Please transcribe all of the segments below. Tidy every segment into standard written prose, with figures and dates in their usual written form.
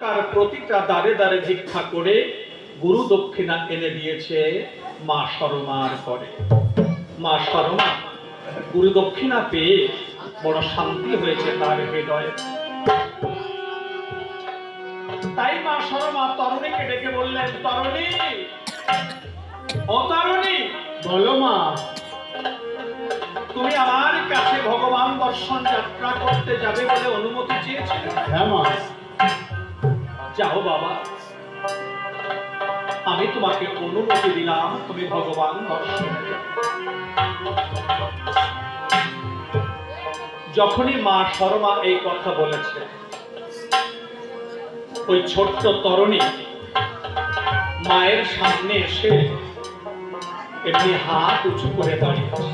তার প্রতিটা দ্বারে দ্বারে ভিক্ষা করে গুরু দক্ষিণা এনে দিয়েছে মা সরমার করে। মা সরমা গুরু দক্ষিণা পেয়ে বড় শান্তি হয়েছে তার হৃদয়ে। তাই মা সরমা তরুণীকে ডেকে বললেন, তরুণী, ও তরুণী, বলো মা। তুমি আমার কাছে ভগবান দর্শন যাত্রা করতে যাবে বলে অনুমতি চেয়েছিলে। হ্যাঁ মা। যাও বাবা, আমি তোমাকে অনুমতি দিলাম, তুমি ভগবান দর্শন। যখনই মা সরমা এই কথা বলেছে, ওই ছোট্ট তরুণী মায়ের সামনে এসে এমনি হাত উঁচু করে দাঁড়িয়েছে।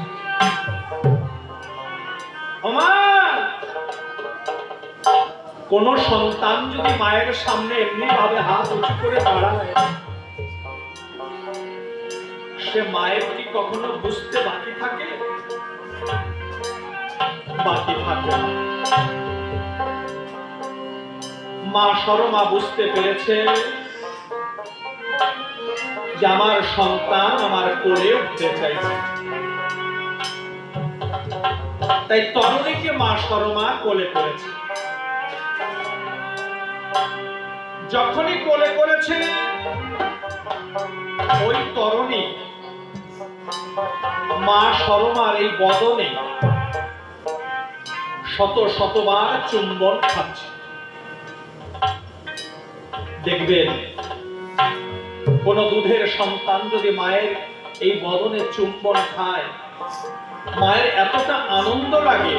কোন সন্তান যদি মায়ের সামনে এমনি ভাবে হাত উঁচু করে দাঁড়ায়, সে মায়ের কি কখনো বুঝতে বাকি থাকে? বাকি থাকে। মা সরমা বুঝতে পেরেছে যে আমার সন্তান আমার কোলে উঠতে চাইছে। তাই তরুণীকে মা সরমা কোলে করেছে। যখনই কোলে করেছে, ওই তরুণী মা সরমার এই বদনে শত শতবার চুম্বন খাচ্ছে। দেখবেন কোন দুধের সন্তান যদি মায়ের এই বদনে চুম্বন খায়, মায়ের এতটা আনন্দ লাগে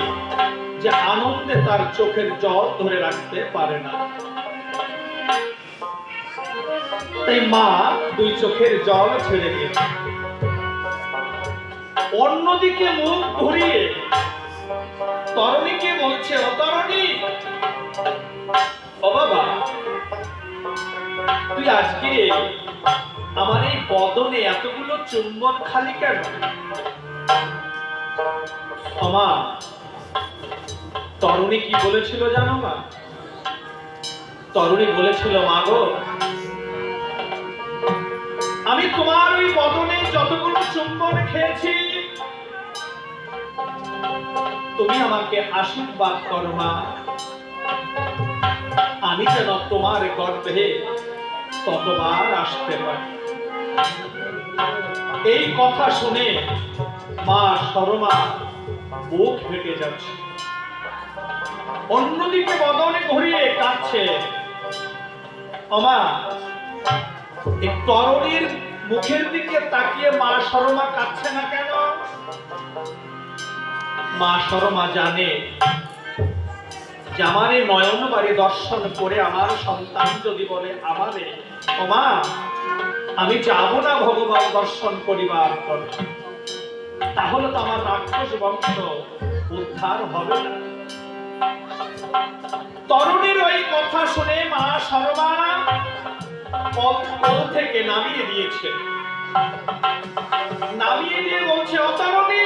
যে আনন্দে তার চোখের জল ধরে রাখতে পারে না। তাই মা দুই চোখের জল ছেড়ে দিয়েছে। অন্যদিকে মুখ ঘুরিয়ে তরুণীকে বলছে, ও তরুণী, ও বাবা, তুই আজকে আমার এই বদনে এতগুলো চুম্বন খালি কেন? মা, তরুণী কি বলেছিল জানো মা? তরুণী বলেছিল, মা গো, আমি তোমার ওই বদনে যতগুলো চুম্বন খেয়েছি, তুমি আমাকে আশীর্বাদ করো মা, আমি যেন তোমার গর্ভে ততবার আসতে পারি। এই কথা শুনে মা সরমা বুক ফেটে যাচ্ছে। অন্যদিকে বদনে ঘুরিয়ে কাঁদছে। মা, এই তরুণীর মুখের দিকে তাকিয়ে মা সরমা কাঁদছে না কেন? মা সরমা জানে যে আমার এই নয়ন বাড়ি দর্শন করে আমার সন্তান যদি বলে আমারে, ও মা, আমি যাব না ভগবান দর্শন করিবার পর, তাহলে তো আমার রাক্ষস বংশ উদ্ধার হবে না। তরুণীর ওই কথা শুনে মা সরমা কোল থেকে নামিয়ে দিয়েছে। নামিয়ে দিয়ে বলছে, ও তরুণী,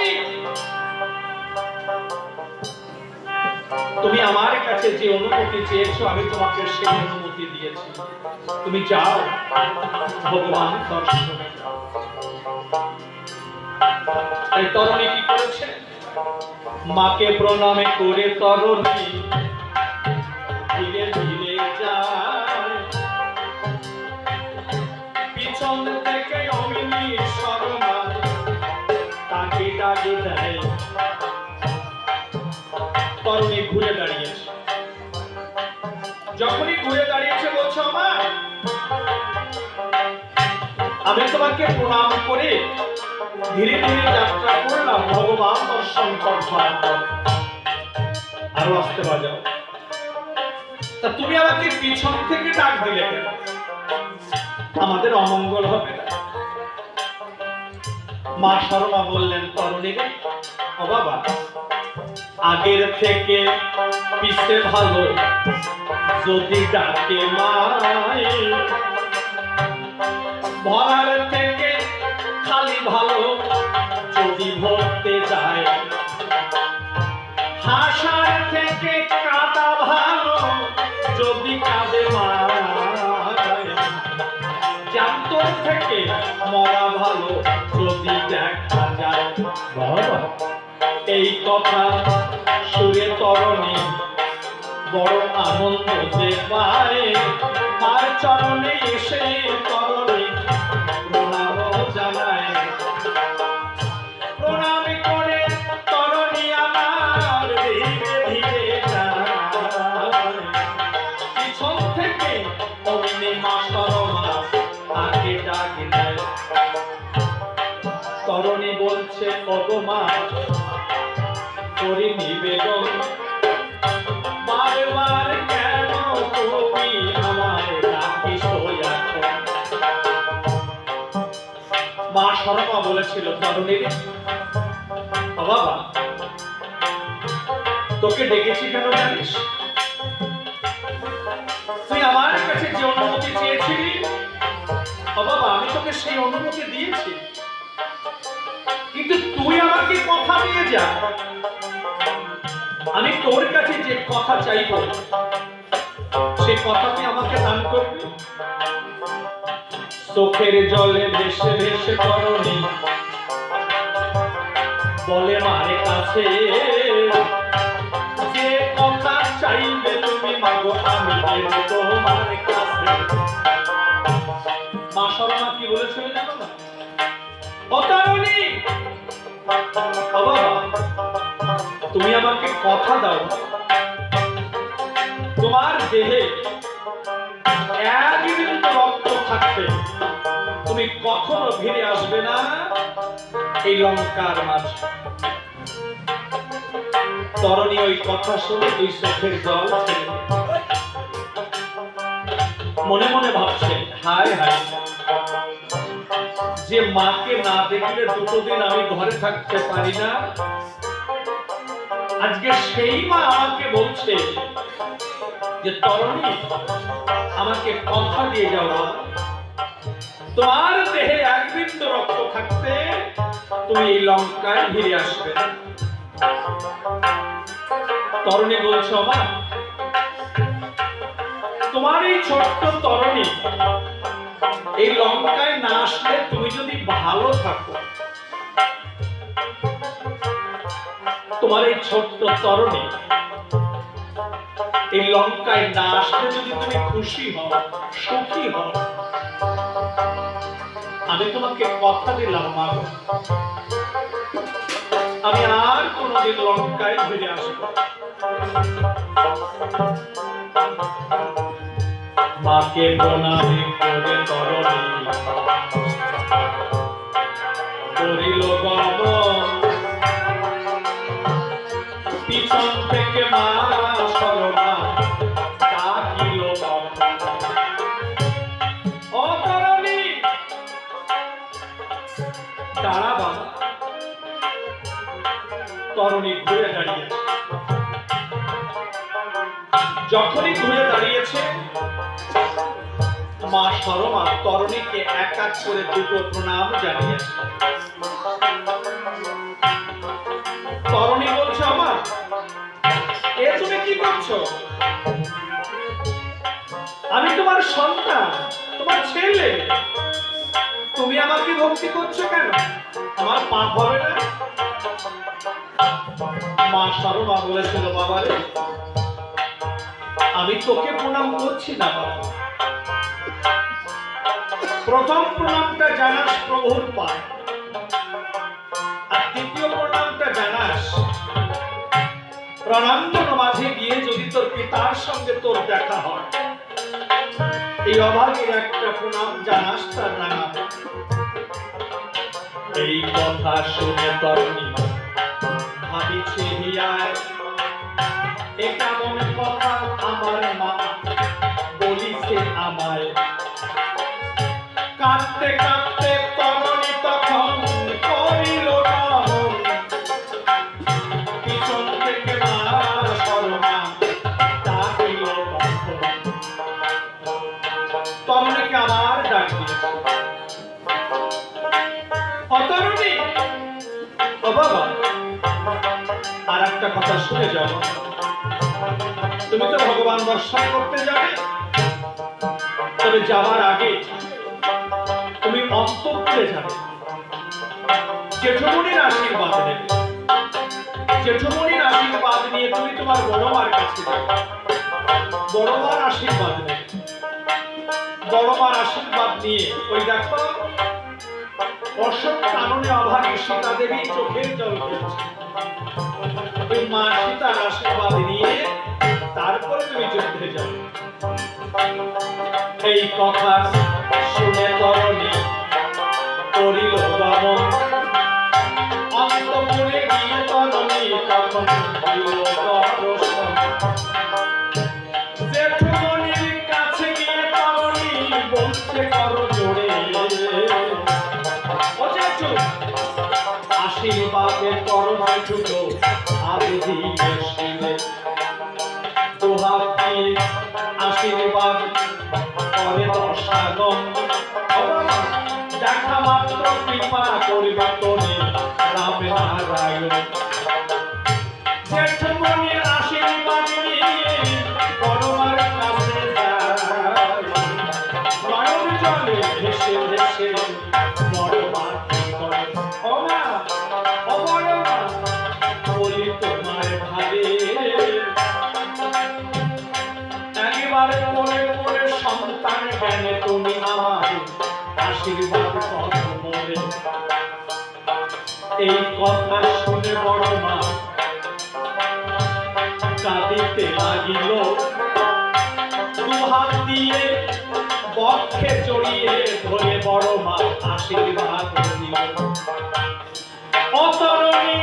তুমি আমার কাছে যে অনুমতি চেয়েছো আমি তোমাকে সেই অনুমতি দিয়েছি। তুমি যাও ভগবান দর্শনে যাও। তাই তরুণী কি করেছে? মাকে প্রণামে করে তরুণী ধীরে ধীরে যায়। পিছন থেকে অমিনী শর্মা তাকে ডাকে দেয়। তরুণী ঘুরে দাঁড়িয়েছে। যখনই ঘুরে দাঁড়িয়েছে বলছো, মা, আমি তোমাকে প্রণাম করে ধীরে ধীরে যাত্রা করলাম ভগবান দর্শন করবার পর। আরো আসতে বাজাও। তা তুমি আমাকে পিছন থেকে ডাক দিলে কেন? আমাদের অমঙ্গল হবে না। মা সরমা বললেন, তরুণী, ও বাবা, আগের থেকে পিছে ভালো যদি ডাকে মায়, ভরার থেকে খালি ভালো যদি ভরতে যায়, হাসার থেকে কাঁদা ভালো যদি কাঁদে মায়। জীবন থেকে মরা ভালো যদি দেখা যায়। বাবা এই কথা সুরে তরণী বড় আনন্দ যে পায়, মার চরণে এসে তরণী প্রণাম জানায়। প্রণাম করে তরণী আমার ধীরে ধীরে যায়, পিছন থেকে অমনি মা সরমা তাকে ডাক দেয়। তরণী বলছে ওগো মা করি নিবেদন, বারবার কেন তুমি আমায় ডাকিস এখন? মা সরমা বলেছিল তরুণীর, ও বাবা তোকে ডেকেছি কেন জানিস? তুই আমার কাছে যে অনুমতি চেয়েছিলি, ও বাবা আমি তোকে সেই অনুমতি দিয়েছি, কিন্তু তুই আমাকে কথা দিয়ে যা, আমি তোর কাছে যে কথা চাইব সেই কথা তুই আমাকে দান করবি। চোখের জলে ভেসে ভেসে তরণী বলে মার কাছে, যে কথা চাইবে তুমি মাগো আমি দেব তোমার কাছে। মা সরমা কি বলেছিল জানো না? ও তরণী, ও বাবা তুমি আমাকে কথা দাও, তোমার দেহে এক বিন্দু রক্ত থাকতে তুমি কখনো ফিরে আসবে না এই লঙ্কার মাঝে। তরণী ওই কথা শুনে দুই চোখের জল ছেড়ে মনে মনে ভাবছে, হায় হায় যে মাকে না দেখলে দুটো দিন আমি ঘরে থাকতে পারি না, আজকে সেই মা আমাকে বলছে যে তরণী আমাকে কথা দিয়ে যাও, তোমার দেহে এক বিন্দু রক্ত থাকতে তুমি এই লঙ্কায় ফিরে আসবে। তরণী বলছে মা তোমার এই ছোট্ট তরণী এই লঙ্কায় না আসলে তুমি যদি ভালো থাকো, তোমার এই ছোট্ট তরণী এই লঙ্কায় না আসলে যদি তুমি খুশি হও সুখী হও, আমি তোমাকে কথা দিলাম মা আমি আর কোনদিন লঙ্কায় ফিরে আসবো। মাকে প্রণাম করে তরণী করিল গমন, পিছন থেকে মা সরমা ডাকিল ও তরণী দাঁড়া বাবা। তরণী ঘুরে দাঁড়িয়েছে, যখনই ঘুরে দাঁড়িয়েছে মা সরমা তরণীকে এক এক করে দুটো প্রণাম জানিয়েছে। তরণী বলছে আমার এ তুমি কি করছো? আমি তোমার সন্তান, তোমার ছেলে, তুমি আমাকে ভক্তি করছো কেন? আমার পাপ হবে না? মা সরমা বলেছিল বাবারে আমি তোকে প্রণাম করছি না বাবা, প্রথম প্রণামটা জানাস প্রভুর পায়, আর দ্বিতীয় প্রণামটা জানাস রণাঙ্গন মাঝে গিয়ে যদি তোর পিতার সঙ্গে তোর দেখা হয়, এই অভাগের একটা প্রণাম জানাস তার নাম। এই কথা শুনে তরণী ভাবিছে হিয়ায় এ কেমন কথা আমার মা বলিছে আমায়। কাঁদতে কাঁদতে তরণী তখন করিল নমন, পিছন থেকে মা সরমা ডাকিল তরণীকে আবার ডাক দিয়েছে, অতরণী ও বাবা আর একটা কথা শুনে যাও, তুমি তো ভগবান দর্শন করতে যাবে, তবে যাওয়ার আগে অন্তঃপুরে যাবে, জেঠুমনির আশীর্বাদ নেবে। জেঠুমনির আশীর্বাদ নিয়ে তুমি তোমার বড় মার কাছে যাবে, বড় মার আশীর্বাদ নেবে। বড় মার আশীর্বাদ নিয়ে ওই দেখো অশোক কাননে অভাগী সীতা দেবী চোখের জল ফেলছে, ওই মা সীতার আশীর্বাদ নিয়ে তারপরে তুমি যুদ্ধে যাবে। এই কথা শুনে তরণী করিল গমন, অন্তঃপুরে গিয়ে তরণী তখন দিল দর্শন। জেঠুমনির কাছে গিয়ে তরণী বলছে করো জোরে, ও জেঠু আশীর্বাদে করো জেঠু হাত দিয়ে শিলে, দুহাত দিয়ে আশীর্বাদ করে দশাগম। দেখা মাত্র কৃপা করবে তোরে রাম নারায়ণ। জেঠুমনির আশীর্বাদ নিয়ে বড় মার কাছে যায়, নয়ন জলে ভেসে ভেসে বড় মা কি করে, ও মা ও বড় মা বলি তোমার ভাবে, একেবারে পরে পরে সন্তান জ্ঞানে তুমি আমার আশীর্বাদ করো মোরে। এই কথা শুনে বড় মা কাঁদিতে লাগিল, দুহাত দিয়ে বক্ষে জড়িয়ে ধরে বড় মা আশীর্বাদ দিল। অতরণী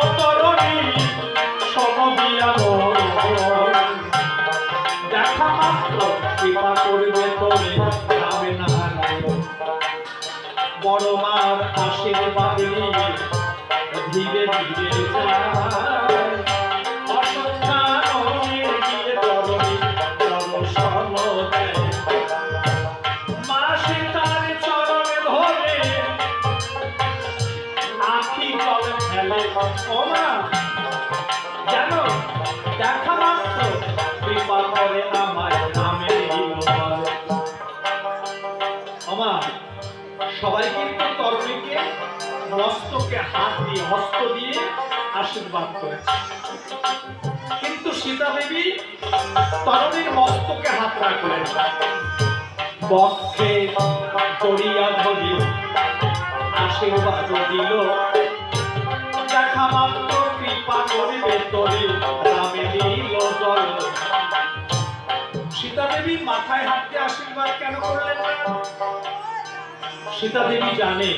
অতরণী সমবিয়া দেখা মাত্র কৃপা করবে তোরে রামে নারায়ণ। বড় মার আশীর্বাদ নিয়ে ধীরে ধীরে যায়, অশোক কাননে গিয়ে তরণী দর্শন দেয়। মা সীতার চরণে ধরে আখি জল ফেলে, ও মা জানো দেখা মাত্র কৃপা করে আমায় নামে বলে। আমার সবাই কিন্তু তরণীকে মস্তকে হাত দিয়ে হস্ত দিয়ে আশীর্বাদ করেছে, কিন্তু সীতা দেবী তরণীর মস্তকে হাত রাখলেন, বক্ষে জড়িয়া ধরি আশীর্বাদ দিল। দেখা মাত্র কৃপা করিবে তোরে রামে দিল জল। সীতা দেবী মাথায় হাত দিয়ে আশীর্বাদ কেন করলেন না? সীতা দেবী জানে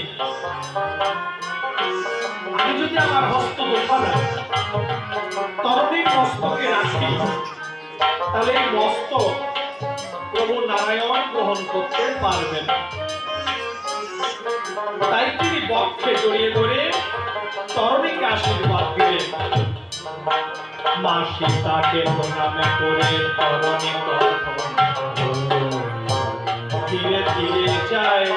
আমি যদি আমার হস্ত দোকানে তরণীর মস্তকে রাখি, তাহলে এই মস্তক প্রভু নারায়ণ গ্রহণ করতে পারবেন। তাই তিনি বক্ষে জড়িয়ে ধরে তরণীকে আশীর্বাদ দিলেন। মা সীতাকে প্রণামে করে তরণী ধীরে ধীরে যায়,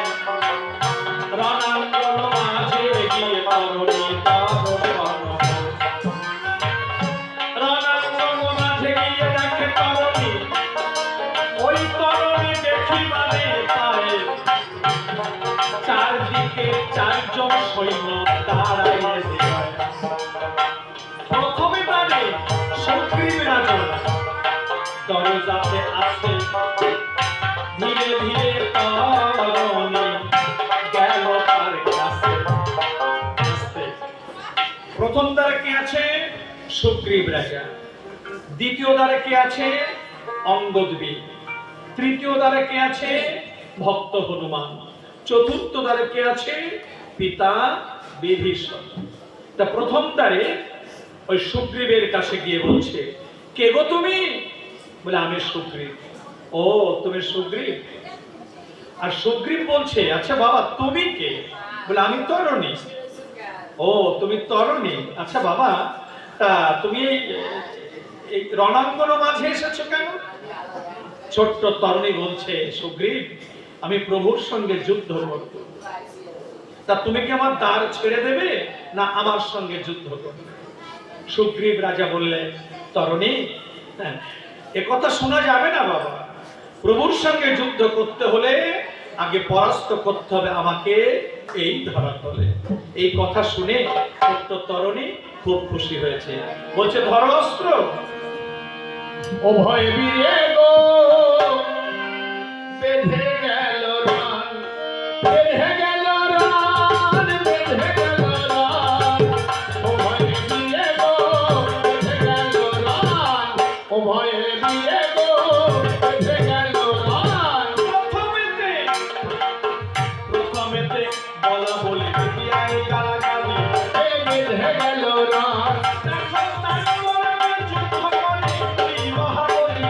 রণাঙ্গন মাঝে গিয়ে তরণী দর্শন। রণাঙ্গন মাঝে গিয়ে দেখে তরণী, ওই তরণী দেখিবারে পায় চারদিকে চারজন সৈন্য দাঁড়াইয়ে। প্রথমে বাড়ে সুগ্রীব রাজন দরজাতে আসে, ধীরে ধীরে তরণী গেল তার কাছে। প্রথম দ্বারে কে আছে? সুগ্রীব রাজা। দ্বিতীয় দ্বারে কে আছে? অঙ্গদ বীর। তৃতীয় দ্বারে কে আছে? ভক্ত হনুমান। চতুর্থ দ্বারে কে আছে? পিতা বিভীষণ। তা প্রথম দ্বারে ওই সুগ্রীবের কাছে গিয়ে বলছে, কে গো তুমি? বলে আমি সুগ্রীব। ও তুমি সুগ্রীব? আর সুগ্রীব বলছে, আচ্ছা বাবা তুমি কে? বলে আমি তরণী। ও তুমি তরণী, আচ্ছা বাবা তা তুমি এই রণাঙ্গন মাঝে এসেছো কেন? ছোট্ট তরণী বলছে, সুগ্রীব আমি প্রভুর সঙ্গে যুদ্ধ করব। তা তুমি কি আমার দ্বার ছেড়ে দেবে না আমার সঙ্গে যুদ্ধ করবে? সুগ্রীব রাজা বললেন, তরণী এ কথা শোনা যাবে না বাবা। প্রভুর সঙ্গে যুদ্ধ করতে হলে আগে পরাস্ত করতে হবে আমাকে এই ধরাতলে। এই কথা শুনে ছোট্ট তরুণী খুব খুশি হয়েছে, বলছে ধরো অস্ত্র। উভয় বীরে গো বেঁধে গেল রান, বেঁধে গেল রান, বেঁধে গেল রান। উভয় বীরে গো বেঁধে গেল রান, উভয় বীরে গো বেঁধে গেল রান। প্রথমেতে বলা বলি দ্বিতীয়ায় গালাগালি, বেঁধে গেল রান, দেখো তারপরে যুদ্ধ করে এই মহাবলী।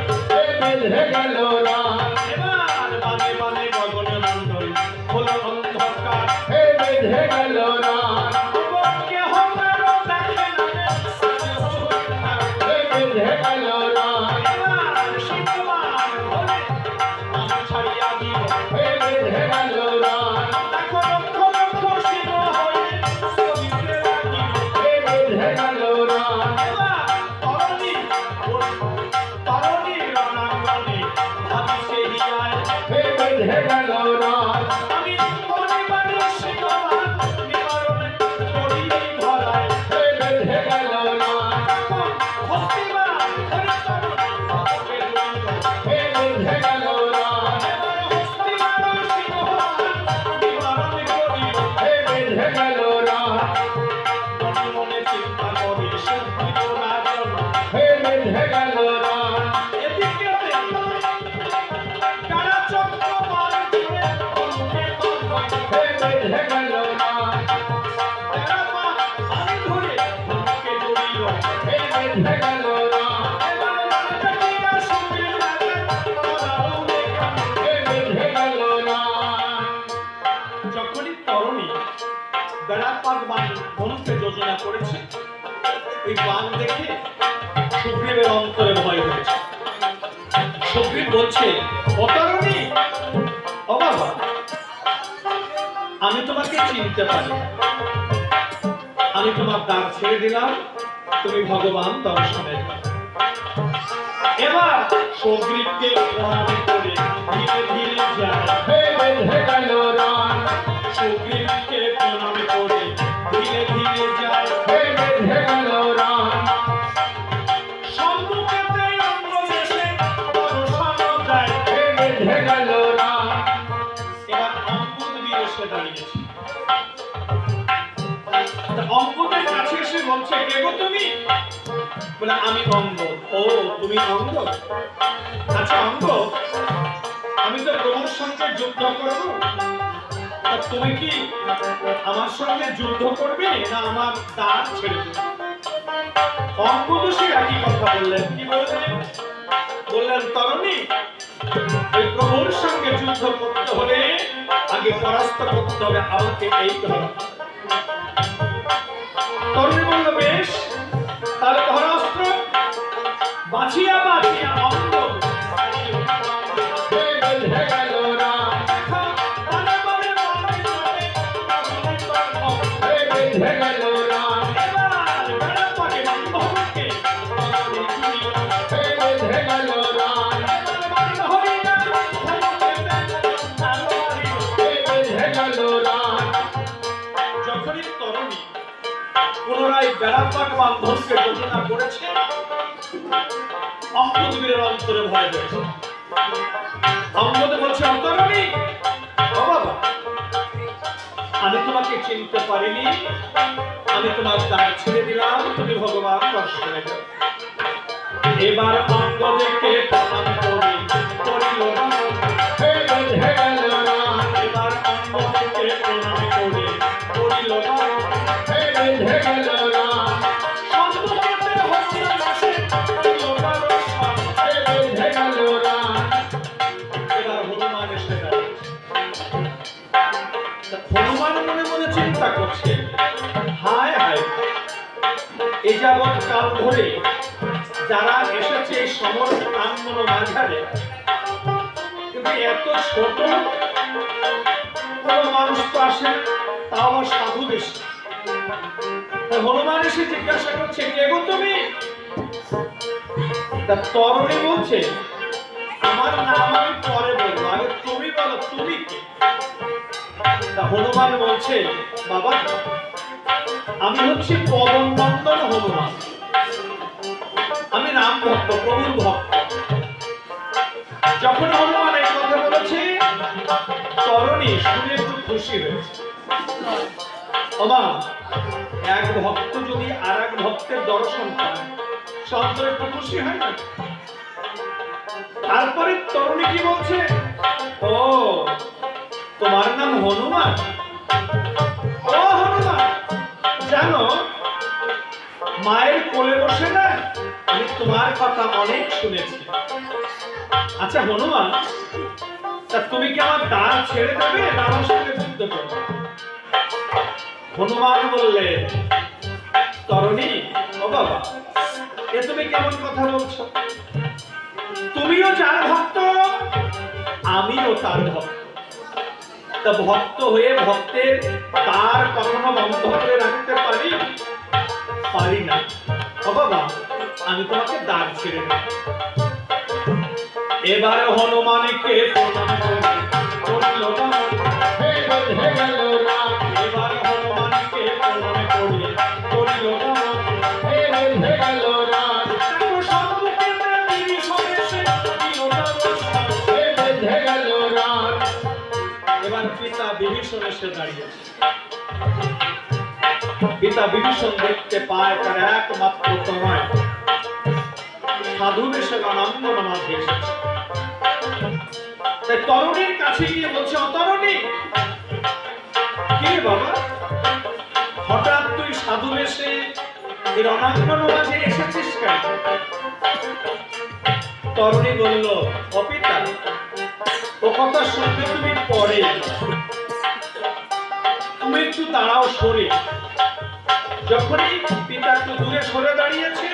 বেঁধে গেল রান, এবার বানে বানে গগন মণ্ডল হলো অন্ধকার, বেঁধে গেল রান, কেহ কারো দেখে না রে, বেঁধে গেল রান, এবার শিবমান হলে আমি ছাড়িয়া দিব। বেঁধে গেল রান, দেখো লক্ষ লক্ষ শিব হয়ে স্থলিতে লাগিল। বেঁধে গেল রান, এবার তরণী তরণী রণাঙ্গনে ভাবি সেহিয়ায়, বেঁধে গেল রান, আমি পরিবারে শিবমান নিবারণ করি ধরায়। বেঁধে গেল রান, তখন হস্তিমান হরি তরণ আমাকে লইল। বেঁধে গেল রান, এবার হস্তিমান শিবমান নিবারণ করিল। বেঁধে গেল রান, মনে মনে চিন্তা করে সুখীত রাজন। বেঁধে গেল রান, এদিকে কারা চক্র বার জুড়ে অন্যে তন্ময়। বেঁধে গেল রান, তারা মা হাত ধরে বুকে জড়িল। বেঁধে গেল রান, এবার রাজাটিয়া সুখের রাজা তারাও দেখান। বেঁধে গেল রান। যখনই তরণী বেড়াপাত বান ধনুকে যোজনা করেছে, ওই বান দেখে সুগ্রীবের অন্তরে ভয় হয়েছে। সুগ্রীব বলছে, ও তরণী, ও বাবা, আমি তোমাকে চিনতে পারি না। আমি তোমার দ্বার ছেড়ে দিলাম, তুমি ভগবান দর্শনের জন্য। এবার সুগ্রীবকে প্রণাম করে ধীরে ধীরে যায়। বেঁধে গেল রান, সুগ্রীবকে প্রণাম করে ধীরে ধীরে যায়। বেঁধে গেল রান, সম্মুখেতে অঙ্গ দেশে দর্শন দেয়। বেঁধে গেল রান, এবার অঙ্গদ বীর এসে দাঁড়িয়েছে। তা অঙ্গদের কাছে এসে বলছে, কে গো তুমি? বলে আমি অঙ্গদ। ও তুমি অঙ্গদ? আচ্ছা অঙ্গদ, আমি তো প্রভুর সঙ্গে যুদ্ধ করব, তা তুমি কি আমার সঙ্গে যুদ্ধ করবে না আমার দ্বার ছেড়ে দেবে? অঙ্গদ সে একই কথা বললেন। কি বললেন? বললেন তরণী, ওই প্রভুর সঙ্গে যুদ্ধ করতে হলে আগে পরাস্ত করতে হবে আমাকে এই ধর। তরুণী বলল বেশ, তাহলে ধরাস্ত্র। বাঁচিয়া বাঁচিয়া অঙ্গ বেঁধে গেল রান, বেঁধে গেল রান, বেঁধে গেল রান, বেঁধে গেল রান। যখনই তরুণী পুনরায় বেড়াপাট বান্ধবকে যোজনা করেছে, অঙ্গদেবীর অন্তরে ভয় হয়েছে। অঙ্গদ বলছে, অন্তরণী, ও বাবা, আমি তোমাকে চিনতে পারিনি, আমি তোমার দ্বার ছেড়ে দিলাম, তুমি ভগবান দর্শনে যাও। এবার অঙ্গদেবকে প্রণাম করে করিল নমন। বেঁধে গেল রান, এবার অঙ্গদেবকে প্রণাম করে করিল নমন। বেঁধে গেল রান, সম্মুখেতে হস্তির বসে লোকার সব। বেঁধে গেল রান, এবার হনুমান এসে দাঁড়িয়েছে। তা হনুমান মনে মনে চিন্তা করছে, হায় হায়, এই যাবৎ কাল ধরে যারা এসেছে এই সমর প্রাঙ্গণ মাঝারে, কিন্তু এত ছোট কোনো মানুষ তো আসে, তাও আবার সাধু বেশি। হনুমান এসে জিজ্ঞাসা করছে, কে গো তুমি? তা তরুণী বলছে, আমার নাম আমি পরে বলবো, আগে তুমি বলো, তুমি কে? তা হনুমান বলছে, বাবা আমি হচ্ছি পবন নন্দন হনুমান, আমি রাম ভক্ত, প্রভুর ভক্ত। যখন হনুমান এই কথা বলেছে, তরুণী শুনে একটু খুশি হয়েছে। ওমা, এক ভক্ত যদি আর এক ভক্তের দর্শন পায়, সন্তর একটু খুশি হয় না? তারপরে তরুণী কি বলছে, ও তোমার নাম হনুমান? ও হনুমান, জানো মায়ের কোলে বসে না আমি তোমার কথা অনেক শুনেছি। আচ্ছা হনুমান, তা তুমি কি আমার দ্বার ছেড়ে দেবে না আমার সঙ্গে যুদ্ধ করবে? হনুমান বললেন, তরুণী ও বাবা, এ তুমি কেমন কথা বলছো? তুমিও যার ভক্ত, আমিও তার ভক্ত। তা ভক্ত হয়ে ভক্তের তার কখনো বন্ধ করে রাখতে পারি? পারি না। ও বাবা, আমি তোমাকে দ্বার ছেড়ে দেব। এবারে হনুমানকে প্রণাম করিল বাবা। বেঁধে গেল রাম, এবারে হনুমানকে প্রণাম করিল বাবা। বেঁধে গেল রাম, বেঁধে গেল রাম। এবার পিতা বিভীষণ এসে দাঁড়িয়েছে। পিতা বিভীষণ দেখতে পায় তার একমাত্র তনয় সাধু বেশে রণাঙ্গন মাঝে এসেছে। তাই তরুণীর কাছে গিয়ে বলছে, অতরুণী কি রে বাবা, হঠাৎ তুই সাধু বেশে এই রণাঙ্গন মাঝে এসেছিস কেন? তরুণী বলল, ও পিতা, ও কথা শুনতে তুমি পরে, তুমি একটু দাঁড়াও সরে। যখনই পিতা একটু দূরে সরে দাঁড়িয়েছে,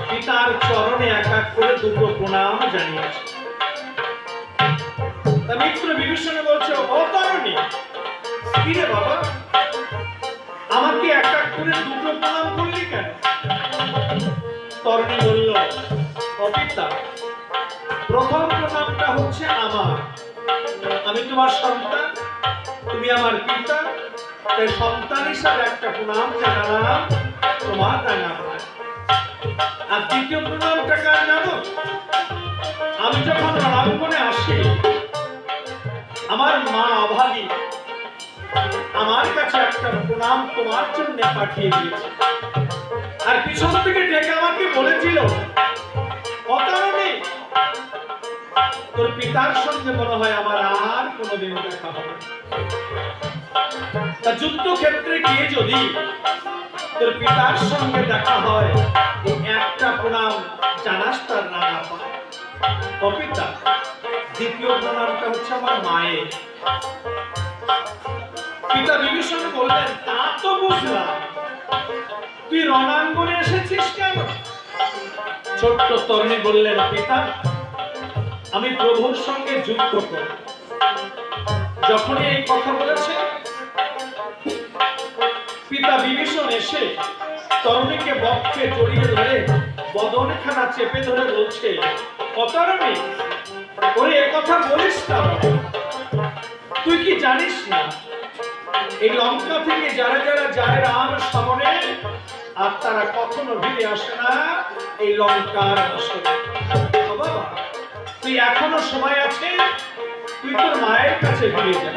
পিতার চরণে এক এক করে দুটো প্রণাম জানিয়েছে। তা মিত্র বিভীষণ বলছে, ও তরুণী কি রে বাবা, আমাকে এক এক করে দুটো প্রণাম করলি কেন? তরুণী বলল, ও পিতা, প্রথম প্রণামটা হচ্ছে আমার, আমি তোমার সন্তান, তুমি আমার পিতা, তাই সন্তান হিসাবে একটা প্রণাম জানালাম তোমার রাঙা পায়। আর দ্বিতীয় প্রণামটা কার জানো? আমি যখন রণাঙ্গনে আসি, আমার মা অভাগী আমার কাছে একটা প্রণাম তোমার জন্য পাঠিয়ে দিয়েছে, আর পিছন থেকে ডেকে আমাকে বলেছিল, অতরুণী তোর পিতার সঙ্গে মনে হয় আমার আর কোনোদিন দেখা হবে। তা যুদ্ধক্ষেত্রে গিয়ে যদি তোর পিতার সঙ্গে দেখা হয়, একটা প্রণাম জানাস তার রাঙা পায়। ও পিতা, দ্বিতীয় প্রণামটা হচ্ছে আমার মায়ের। পিতা বিভীষণ বললেন, তা তো বুঝলাম, তুই রণাঙ্গনে এসেছিস কেন? ছোট্ট তরুণী বললেন, পিতা আমি প্রভুর সঙ্গে যুদ্ধ করব। যখনই এই কথা বলেছে, পিতা বিভীষণ এসে তরুণীকে বক্ষে জড়িয়ে ধরে বদনখানা চেপে ধরে বলছে, অতরুণী ওরে এ কথা বলিস না, তুই কি জানিস না এই লঙ্কা থেকে যারা যারা যায় রাম সামনে, আর তারা কখনো ফিরে আসে না এই লঙ্কার আসনে। বাবা তুই এখনো সময় আছে, তুই তোর মায়ের কাছে ফিরে যা।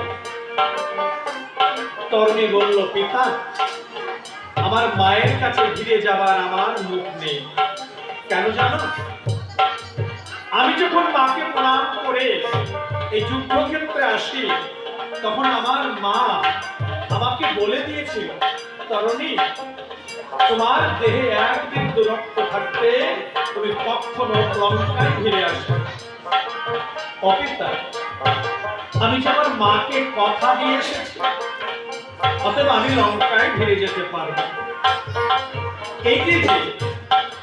তরুণী বলল, পিতা আমার মায়ের কাছে ফিরে যাবার আমার মুখ নেই। কেন জানো? আমি যখন মাকে প্রণাম করে এই যুদ্ধক্ষেত্রে আসি, তখন আমার মা আমাকে বলে দিয়েছিল, তরুণী তোমার দেহে এক বিন্দু রক্ত থাকতে তুমি কখনো লঙ্কায় ফিরে আসবে। অপিতা আমি যে আমার মাকে কথা দিয়ে এসেছি, অতএব আমি লঙ্কায় ফিরে যেতে পারবো। এই যে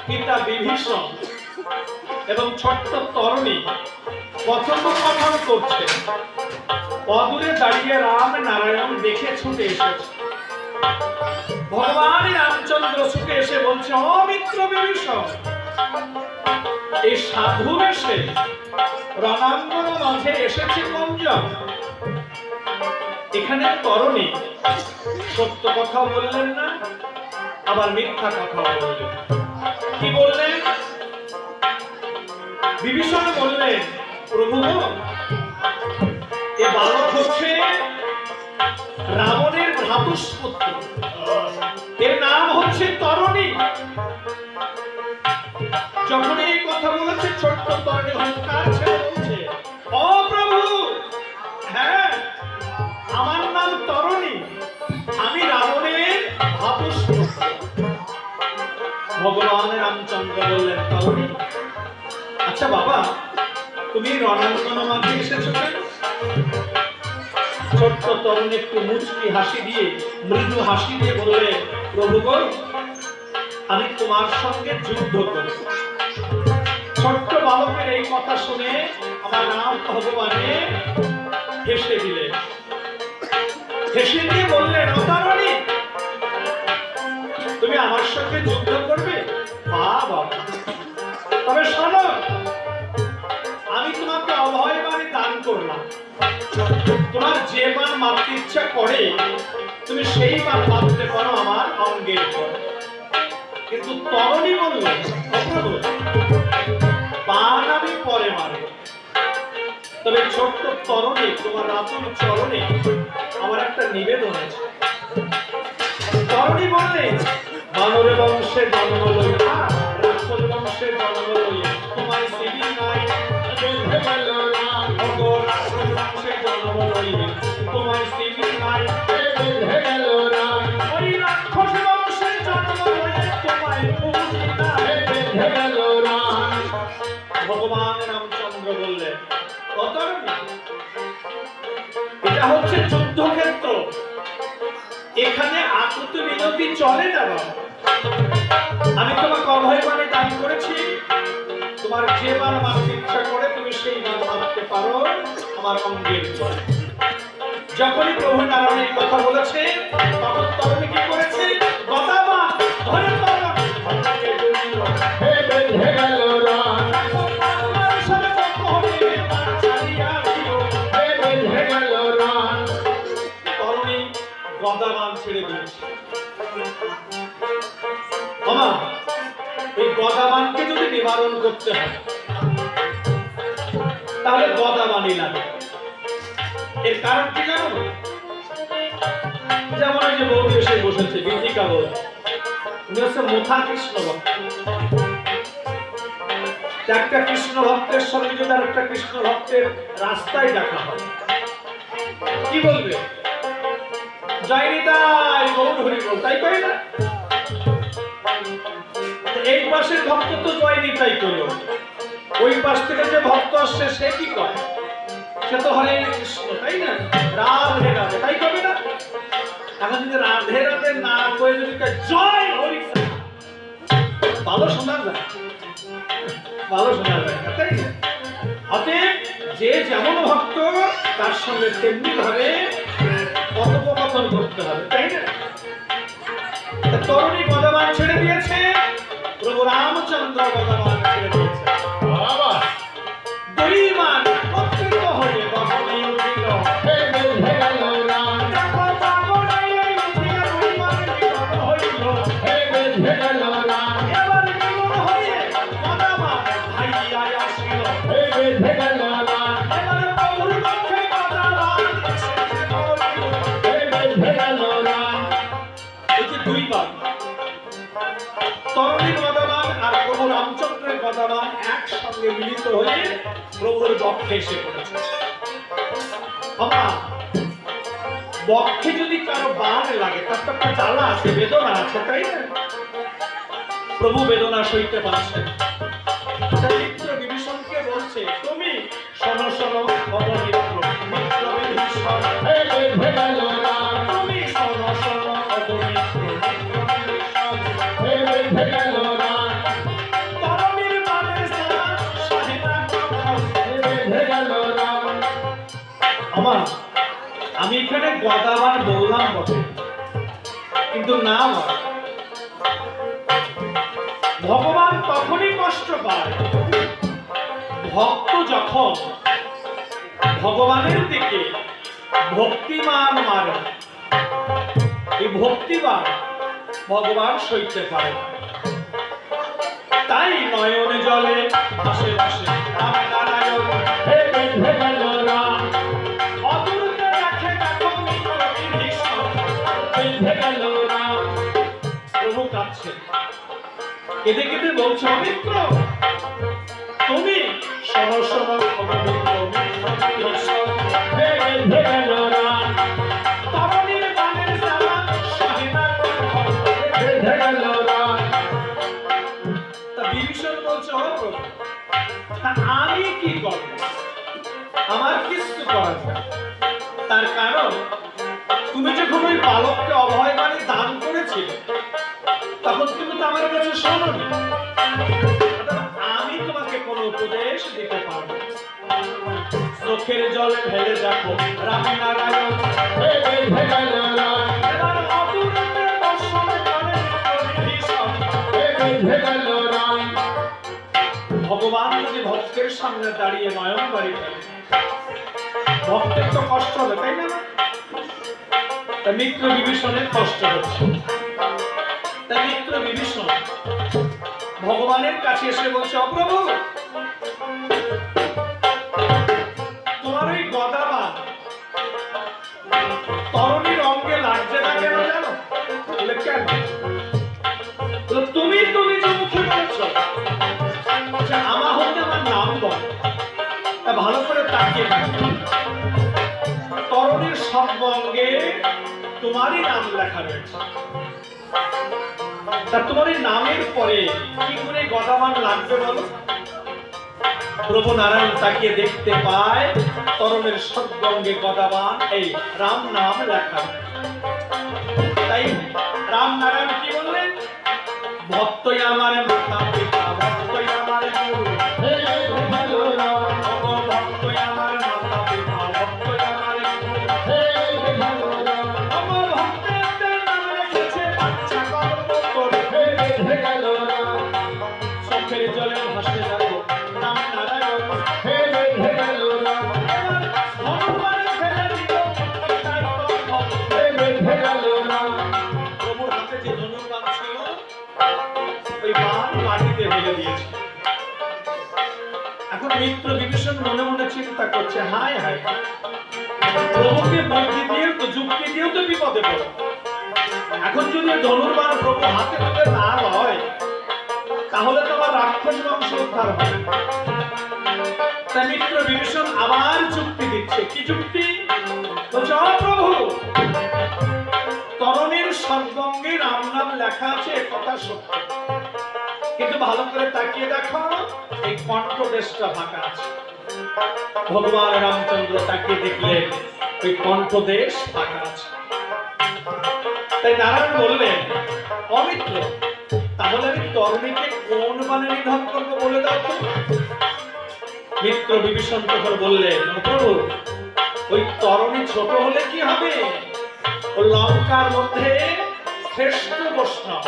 পিতা বিভীষণ এবং ছোট্ট তরুণী কথোপকথন করছে, অদূরে দাঁড়িয়ে রাম নারায়ণ দেখে ছুটে এসেছে। ভগবান রামচন্দ্র ছুটে এসে বলছে, অমিত্র বিভীষণ, এই সাধু বেশে রণাঙ্গন মাঝে এসেছে কোনজন? এখানে তরণী সত্য কথা বললেন না, আবার মিথ্যা কথা বললেন। কি বললেন? বিভীষণ বললেন, প্রভু এ বালক হচ্ছে রাবণের ভ্রাতুষ্পুত্র, এর নাম হচ্ছে তরণী। যখন এই কথা বলেছে, ছোট্ট তরণী অহংকার ছেড়ে বলছে, ও প্রভু, হ্যাঁ আমার নাম তরণী, আমি রাবণের ভ্রাতুষ্পুত্র। ভগবান রামচন্দ্র বললেন, তরণী আচ্ছা বাবা, তুমি রণাঙ্গন মাঝে এসেছো কেন? ছোট্ট তরুণ একটু মুচকি হাসি দিয়ে, মৃদু হাসি দিয়ে বললেন, প্রভু গো, আমি তোমার সঙ্গে যুদ্ধ করব। ছোট্ট বালকের এই কথা শুনে আমার রাম ভগবানে হেসে দিলেন। হেসে দিয়ে বললেন, ও তরুণী, তুমি আমার সঙ্গে যুদ্ধ করবে? বাবা, তবে শোনো, আমি তোমাকে অভয় বাণী দান করলাম। তোমার যে মান মারতে ইচ্ছা করে তুমি সেই মান মারতে পারো আমার অঙ্গের পর। কিন্তু তরণী বললেন, বান আমি পরে মারব, তবে ছোট্ট তরণী তোমার রাতুল চরণে আমার একটা নিবেদন আছে। তরণী বললেন, বানরে বংশে জন্ম লইয়া রাক্ষস বংশে জন্ম লইয়া তোমার সিবি নাই, তোমার সিবি নাই, ওই রাক্ষস বংশে জন্ম লইয়া তোমায় পুষি নাই। ভগবান রামচন্দ্র বললেন, ও তরুণী, এটা হচ্ছে যুদ্ধক্ষেত্র, এখানে আকুতি মিনতি চলে না বাবা। আমি তোমাকে অভয় বাণী দান করেছি, তোমার যে বার মারতে ইচ্ছা করে তুমি সেই বার মারতে পারো আমার অঙ্গের পর। যখনই প্রভু নারায়ণ এই কথা বলেছে, তখন তরুণী কি করেছে? গদাবাণ ধরে তরুণী গদাবাণ ছেড়ে দিয়েছে। এই গদাবাণকে যদি নিবারণ করতে হয় তাহলে গদাবাণী লাগে। এর কারণ কি জানো? যেমন এই যে বৌদি এসে বসেছে, বিধিকা বৌদি, উনি হচ্ছে মুথা কৃষ্ণ ভক্ত। একটা কৃষ্ণ ভক্তের সঙ্গে যদি আর একটা কৃষ্ণ ভক্তের রাস্তায় দেখা হয়, কি বলবে? জয় নিতাই গৌর হরি বল, তাই কই না? এই পাশের ভক্ত তো জয় নিতাই কইল, ওই পাশ থেকে যে ভক্ত আসছে সে কি করে? সে তো হরে কৃষ্ণ, তাই না? রাধে রাধে, তাই কবে না? এখন যদি রাধে রাধে না কয়ে যদি জয় হরি, ভালো শোনা যায়, ভালো শোনা যায়, তাই না? অতএব যে যেমন ভক্ত তার সঙ্গে তেমনি ভাবে কথোপকথন করতে হবে, তাই না? তরুণী গদাবাণ ছেড়ে দিয়েছে, প্রভু রামচন্দ্র গদাবাণ ছেড়ে দিয়েছে। বাবা, দুই মান একত্রিত হয়ে গগনে উঠিল। দেখো গগনে উঠিয়া দুই মান মিলন হইল। এবার মিলন হয়ে গদাবাণ ভাইয়া আসিল। এবার প্রভুর পক্ষে গদাবাণ এসে পড়িল। এই যে দুই বার তরুণী গদাবাণ আর প্রভু রামচন্দ্রের গদাবাণ একসঙ্গে মিলিত হয়ে প্রভুর বক্ষে এসে পড়েছে। বক্ষে যদি কারো বাণ লাগে তার তো একটা জ্বালা আছে, বেদনা আছে, তাই না? প্রভু বেদনা সইতে পারছেন। মিত্র বিভীষণকে বলছে, তুমি শোনো শোনো অবমিত্র, মিত্র বিভীষণ, তুমি শোনো শোনো অবমিত্র, তরুণীর বাণের সারা সাহেবা আমার, আমি এখানে গদাবাণ বললাম বটে, কিন্তু না, ভগবান তখনই কষ্ট পায় ভক্ত যখন ভগবানের দিকে ভক্তিমান মারে, এই ভক্তিমান ভগবান সইতে পারে না। তাই নয়নে জলে ভাসে ভাসে রাম নারায়ণ, হে বেঁধে গেল রাম, অদূরে রাখে দেখো মিত্র বিভীষণ। বেঁধে গেল রাম, প্রভু কাঁদছেন, কেঁদে কেঁদে বলছে, অমিত্র তুমি সহসন অবমিত্র মিত্র বিভীষণ। হে বেঁধে গেল রাম, তরণীর বাণের জ্বালা সহে না কর। বেঁধে গেল রাম, তা বিভীষণ বলছে, ও প্রভু, তা আমি কি করব? আমার কিছু করার নেই। তার কারণ তুমি যখন ওই বালককে অভয় বাণী দান করেছিলে, তখন তুমি তো আমার কাছে শোনোনি। অর্থাৎ আমি তোমাকে কোনো উপদেশ দিতে পারবো না। চোখের জলে ঢেলে দেখো রাম নারায়ণ, হে বেঁধে গেল রাম, এবার অদূরে দর্শনে করে বিভীষণ। হে বেঁধে গেল রাম, ভগবান যদি ভক্তের সামনে দাঁড়িয়ে নয়ন বাড়ি ফেলে, ভক্তের তো কষ্ট হবে, তাই না? তা মিত্র বিভীষণের কষ্ট হচ্ছে। তা মিত্র বিভীষণ ভগবানের কাছে এসে বলছে, অপ্রভু, তোমার ওই গদাবান তরণীর অঙ্গে লাগছে না কেন জানো? বলে, কেন? বলে, তুমি যে মুখে বলছো যে আমার হতে আমার নাম বল। তা ভালো করে তাকিয়ে দেখো, তরণীর সব অঙ্গে তোমারই নাম লেখা রয়েছে। তা তোমার এই নামের পরে কি করে গদাবান লাগবে বলো? প্রভু নারায়ণ তাকিয়ে দেখতে পায় তরণের সর্বঙ্গে গদাবান এই রাম নাম লেখা। তাই রাম নারায়ণ কি বললেন? ভক্তই আমার মাতা পিতা, ভক্তই আমার গুরু, হে বেঁধে গেল রাম, ভক্তই আমার মাতা পিতা, ভক্তই আমার গুরু। হে বেঁধে গেল রাম, আমার ভক্তের নাম রেখেছে বাচ্চা গল্প করে। হে বেঁধে গেল রাম, চোখের জলে ভাসে যাবো রাম নারায়ণ, হে বেঁধে গেল রাম, এবার হনুমান ফেলে দিল তাই তখন। হে বেঁধে গেল রাম, প্রভুর হাতে যে ধনুর্বাণ ছিল, ওই বাণ মাটিতে ফেলে দিয়েছে। এখন মিত্র বিভীষণ মনে মনে চিন্তা করছে, হায় হায়, প্রভুকে বুদ্ধি দিয়েও তো যুক্তি দিয়েও তো বিপদে পড়ে। এখন যদি ওই ধনুর্বাণ প্রভু হাতে তুলে না হয়, তাহলে তো আমার রাক্ষস বংশ উদ্ধার হবে। তাই মিত্র বিভীষণ আবার যুক্তি দিচ্ছে। কি যুক্তি? বলছে, ও প্রভু, তরণের সর্বঙ্গে রাম নাম লেখা আছে, এ কথা সত্য, কিন্তু ভালো করে তাকিয়ে দেখো এই কণ্ঠদেশটা ফাঁকা আছে। ভগবান রামচন্দ্র তাকিয়ে দেখলেন ওই কণ্ঠদেশ ফাঁকা আছে। তাই নারায়ণ বললেন, অমিত্র, তাহলে আমি তরণীকে কোন বাণে নিধন করবো বলে দাও তো। মিত্র বিভীষণ তখন বললেন, ও প্রভু, ওই তরণী ছোট হলে কি হবে? ও লঙ্কার মধ্যে শ্রেষ্ঠ বৈষ্ণব,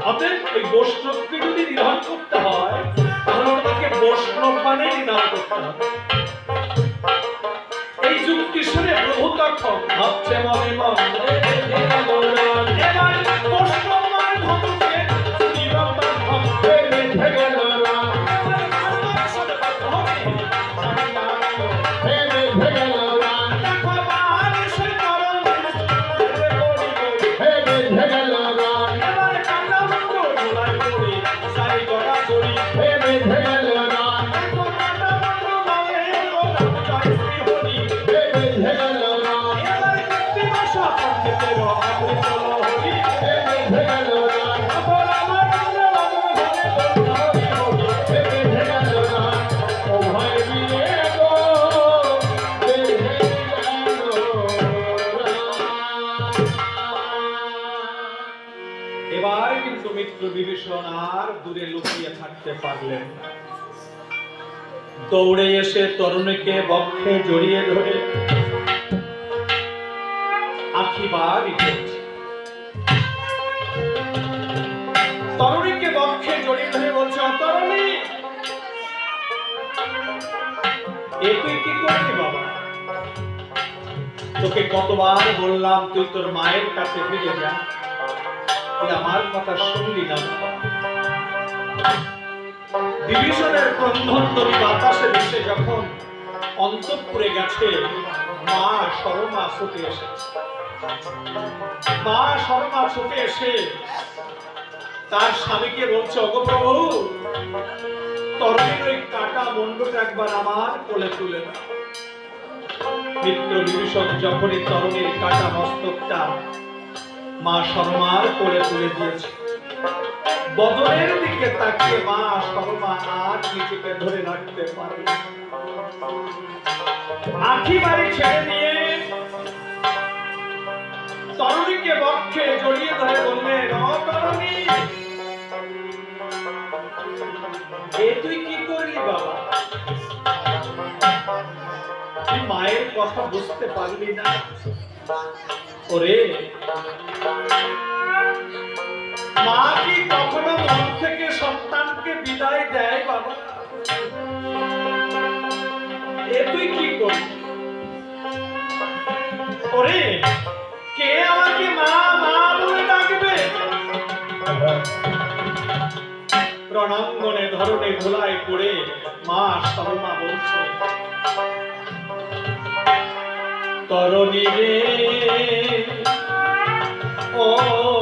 অতএব ওই বৈষ্ণবকে যদি নিধন করতে হয়, তাহলে ওটাকে বৈষ্ণব বাণে নিধন করতে হবে। এই যুক্তি শুনে প্রভু তখন ভাবছে মনে মনে, এবার বৈষ্ণব মানে ধনুকে নিধন হবে। হে বেঁধে গেল রাম, এবার ভারতের সাথে হবে। হে বেঁধে গেল রাম, দেখো বাণ সে তরণীর ঝরে পড়িল। হে বেঁধে গেল রাম, এবার কান্না মুন্ড ঝোলায় পড়ে সাই গড়া করি। হে বেঁধে গেল রাম, দেখো কান্না মুন্ড বলে ওরা জয় শ্রী হরি। হে বেঁধে গেল রাম, এবার কৃত্রিমাশা পণ্ডিতের অমৃত হরি। হে বেঁধে গেল রাম, এখন আমার মনে মনে ঘরে বলতে হরি হরি। হে বেঁধে গেল রাম, ও ভয় বিয়ে গো, বেঁধে গেল রাম। এবার কিন্তু মিত্র বিভীষণ আর দূরে লুকিয়ে থাকতে পারলেন না। দৌড়ে এসে তরুণীকে বক্ষে জড়িয়ে ধরে আঁখি বাড়ি করছে। তরুণীকে বক্ষে জড়িয়ে ধরে বলছে, ও তরুণী, এ তুই কি করলি বাবা? তোকে কতবার বললাম তুই তোর মায়ের কাছে ফিরে যা, তুই আমার কথা শুনলি না। বিভীষণের ক্রন্দনধ্বনি বাতাসে ভেসে যখন অন্তঃপুরে গেছে, মা সরমা ছুটে এসেছে। মা সরমা ছুটে এসে তার স্বামীকে বলছে, ওগো প্রভু, তরণীর ওই কাটা মুন্ডটা একবার আমার কোলে তুলে দাও। মিত্র বিভীষণ যখনই তরণীর কাটা মস্তকটা মা সরমার কোলে তুলে দিয়েছে, বদনের দিকে তাকিয়ে মা সরমা আর নিজেকে ধরে রাখতে পারে, আঁখি বাড়ি ছেড়ে দিয়ে তরণীকে বক্ষে জড়িয়ে ধরে বললেন, ও তরণী, এ তুই কি করলি বাবা? তুই মায়ের কথা বুঝতে পারলি না? ওরে, মা কি কখনো মন থেকে সন্তানকে বিদায় দেয় বাবা? এ তুই কি করলি? ওরে, কে আমাকে মা মা বলে ডাকবে? রণাঙ্গনে ধরনে ধুলায় পড়ে মা সরমা বলছে, তরণী রে, ও